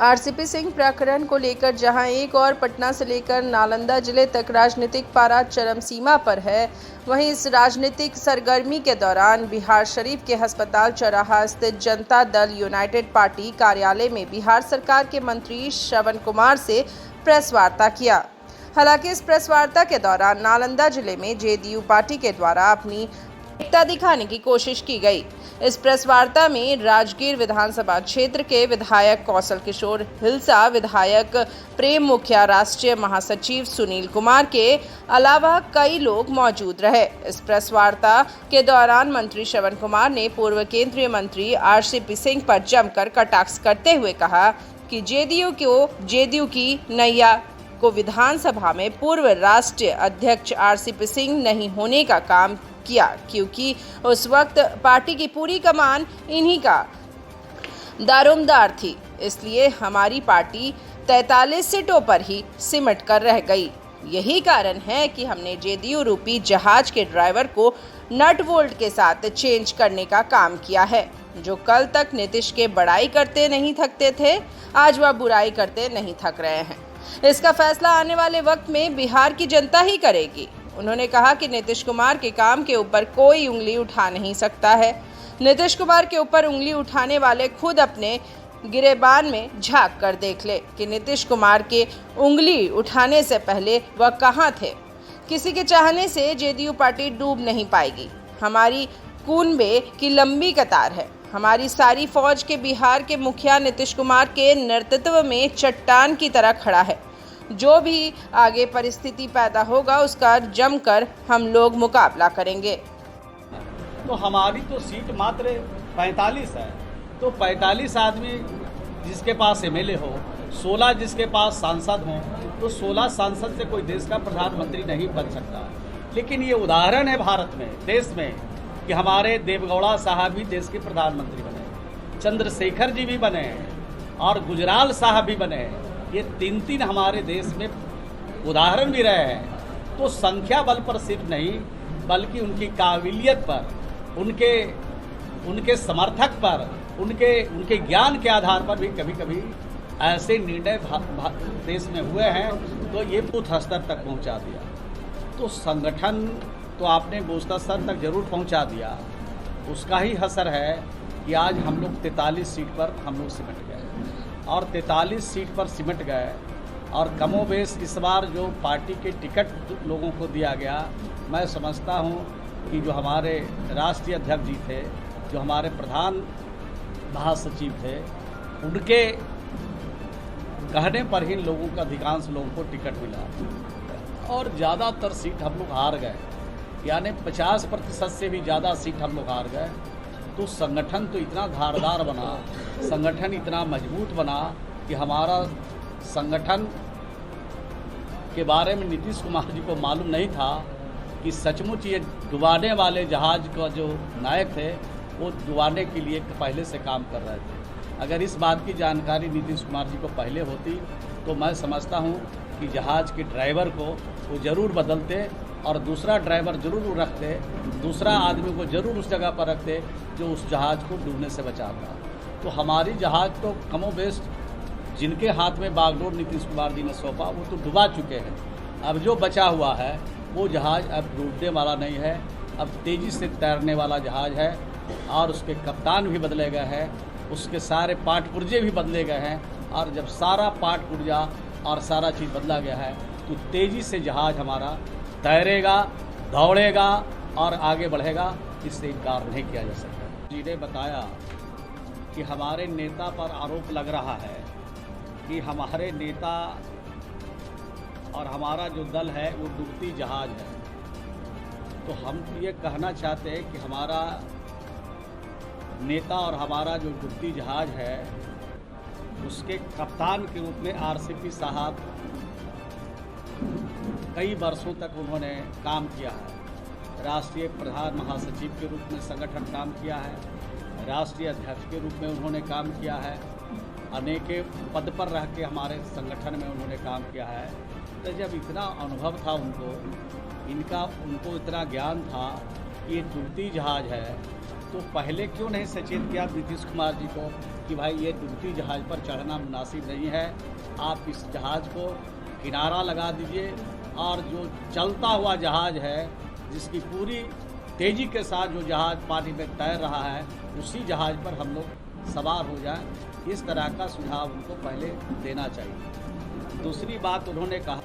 RCP Singh प्रकरण को लेकर जहां एक और पटना से लेकर नालंदा जिले तक राजनीतिक पारा चरम सीमा पर है, वहीं इस राजनीतिक सरगर्मी के दौरान बिहार शरीफ के अस्पताल चौराहा स्थित जनता दल यूनाइटेड पार्टी कार्यालय में बिहार सरकार के मंत्री श्रवण कुमार से प्रेस वार्ता किया। हालांकि इस प्रेस वार्ता के दौरान नालंदा जिले में जेडीयू पार्टी के द्वारा अपनी एकता दिखाने की कोशिश की गई। इस प्रेस वार्ता में राजगीर विधानसभा क्षेत्र के विधायक कौशल किशोर हिलसा, विधायक प्रेम मुखिया, राष्ट्रीय महासचिव सुनील कुमार के अलावा कई लोग मौजूद रहे। इस प्रेस वार्ता के दौरान मंत्री श्रवण कुमार ने पूर्व केंद्रीय मंत्री आरसीपी सिंह पर जमकर कटाक्ष करते हुए कहा कि जेडीयू की नैया को विधानसभा में पूर्व राष्ट्रीय अध्यक्ष आरसीपी सिंह नहीं होने का काम किया, क्योंकि उस वक्त पार्टी की पूरी कमान इन्हीं का दारोमदार थी। इसलिए हमारी पार्टी 43 सीटों पर ही सिमट कर रह गई। यही कारण है कि हमने जेडीयू रूपी जहाज के ड्राइवर को नट बोल्ट के साथ चेंज करने का काम किया है। जो कल तक नीतीश के बड़ाई करते नहीं थकते थे, आज वह बुराई करते नहीं थक रहे हैं। इसका फैसला आने वाले वक्त में बिहार की जनता ही करेगी। उन्होंने कहा कि नीतीश कुमार के काम के ऊपर कोई उंगली उठा नहीं सकता है। नीतीश कुमार के ऊपर उंगली उठाने वाले खुद अपने गिरेबान में झांक कर देख ले कि नीतीश कुमार के उंगली उठाने से पहले वह कहां थे। किसी के चाहने से जेडीयू पार्टी डूब नहीं पाएगी। हमारी कुनबे की लंबी कतार है। हमारी सारी फौज के बिहार के मुखिया नीतीश कुमार के नेतृत्व में चट्टान की तरह खड़ा है। जो भी आगे परिस्थिति पैदा होगा उसका जमकर हम लोग मुकाबला करेंगे। तो हमारी तो सीट मात्र 45 है, तो 45 आदमी जिसके पास एमएलए हो, 16 जिसके पास सांसद हों, तो 16 सांसद से कोई देश का प्रधानमंत्री नहीं बन सकता। लेकिन ये उदाहरण है भारत में, देश में, कि हमारे देवगौड़ा साहब भी देश के प्रधानमंत्री बने, चंद्रशेखर जी भी बने और गुजराल साहब भी बने। ये तीन हमारे देश में उदाहरण भी रहे हैं। तो संख्या बल पर सिर्फ नहीं, बल्कि उनकी काबिलियत पर, उनके समर्थक पर, उनके ज्ञान के आधार पर भी कभी कभी ऐसे निर्णय देश में हुए हैं तो ये बूथ स्तर तक पहुंचा दिया। तो संगठन तो आपने बूथ स्तर तक जरूर पहुंचा दिया, उसका ही असर है कि आज हम लोग 43 सीट पर हम लोग सिमट गए और 43 सीट पर सिमट गए। और कमोबेश इस बार जो पार्टी के टिकट लोगों को दिया गया, मैं समझता हूं कि जो हमारे राष्ट्रीय अध्यक्ष जी थे, जो हमारे प्रधान महासचिव थे, उनके कहने पर ही लोगों को, अधिकांश लोगों को टिकट मिला और ज़्यादातर सीट हम लोग हार गए, यानी 50% से भी ज़्यादा सीट हम लोग हार गए। तो संगठन तो इतना धारदार बना, संगठन इतना मजबूत बना कि हमारा संगठन के बारे में नीतीश कुमार जी को मालूम नहीं था कि सचमुच ये डुबाने वाले जहाज का जो नायक थे वो डुबाने के लिए पहले से काम कर रहे थे। अगर इस बात की जानकारी नीतीश कुमार जी को पहले होती तो मैं समझता हूँ कि जहाज के ड्राइवर को वो ज़रूर बदलते और दूसरा ड्राइवर जरूर रखते, दूसरा आदमी को जरूर उस जगह पर रखते जो उस जहाज़ को डूबने से बचाता। तो हमारी जहाज़ तो कमोबेश जिनके हाथ में बागडोर नीतीश कुमार जी ने सौंपा वो तो डुबा चुके हैं। अब जो बचा हुआ है वो जहाज़ अब डूबने वाला नहीं है, अब तेज़ी से तैरने वाला जहाज़ है और उसके कप्तान भी बदले गए हैं, उसके सारे पार्ट पुर्जे भी बदले गए हैं। और जब सारा पार्ट पुर्जा और सारा चीज़ बदला गया है तो तेज़ी से जहाज़ हमारा तैरेगा, दौड़ेगा और आगे बढ़ेगा, इससे इनकार नहीं किया जा सकता। जी ने बताया कि हमारे नेता पर आरोप लग रहा है कि हमारे नेता और हमारा जो दल है वो डूबती जहाज है। तो हम ये कहना चाहते हैं कि हमारा नेता और हमारा जो डूबती जहाज है उसके कप्तान के रूप में आरसीपी साहब कई वर्षों तक उन्होंने काम किया है। राष्ट्रीय प्रधान महासचिव के रूप में संगठन काम किया है, राष्ट्रीय अध्यक्ष के रूप में उन्होंने काम किया है, अनेके पद पर रह के हमारे संगठन में उन्होंने काम किया है। तो जब इतना अनुभव था उनको इतना ज्ञान था कि ये डूबती जहाज़ है, तो पहले क्यों नहीं सचेत किया नीतीश कुमार जी को कि भाई ये डूबती जहाज़ पर चढ़ना मुनासिब नहीं है, आप इस जहाज़ को किनारा लगा दीजिए और जो चलता हुआ जहाज़ है, जिसकी पूरी तेज़ी के साथ जो जहाज़ पानी में तैर रहा है, उसी जहाज़ पर हम लोग सवार हो जाएं। इस तरह का सुझाव उनको पहले देना चाहिए। दूसरी बात उन्होंने कहा